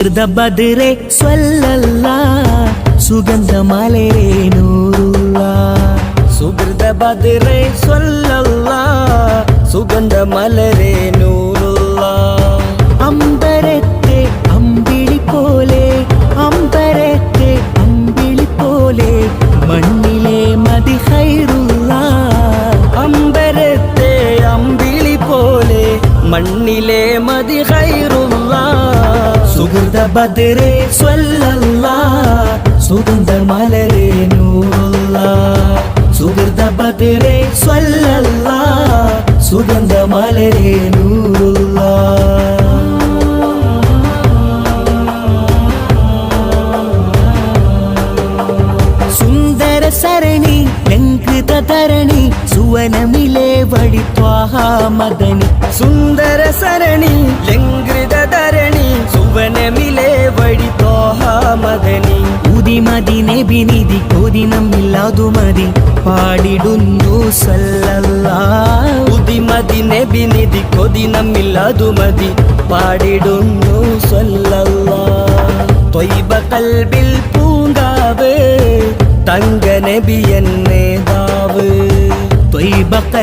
ബദ്രേ സ്വല്ലല്ലാഹ് സുഗന്ധമലരേ നൂറുല്ലാഹ് സുഹൃത ബദ്രേ സ്വല്ലല്ലാഹ് സുഗന്ധമലരേ നൂറുല്ലാഹ് അമ്പരത്തെ അമ്പിളി പോലെ അമ്പരത്തെ അമ്പിളി പോലെ മണ്ണിലെ മദി ഖൈറുല്ലാഹ് അമ്പരത്തെ അമ്പിളി പോലെ മണ്ണിലെ മദി ഖൈറുല്ലാഹ് സുഹൃത ബദ്രേ സ്വല്ലല്ലാഹ് സുഗന്ധമലരേ നൂറുല്ലാഹ് സുഹൃത ബദ്രേ സ്വല്ലല്ലാഹ് സുഗന്ധമലരേ നൂറുല്ലാഹ് സുന്ദര സരണി ലംഘൃത ധരണി സുവനമിലെ വഴി ത്വാഹ മദനി സുന്ദര സരണി ലംഘൃത ധരണി സുവനമിലെ വഴി ത്വാഹ മദനി ഉദിമതി നബി നിധി കൊതി നമ്മില്ലാതു മതി പാടിടുന്നു സല്ലല്ലാഹ് ഉദിമതി നബി നിധി കൊതി നമ്മില്ലാതു മതി പാടിടുന്നു സല്ലല്ലാഹ് ത്വയ്ബ ഖൽബിൽ പൂങ്കാവ് തങ്ക നബിയൻ നേതാവ് ത്വയ്ബ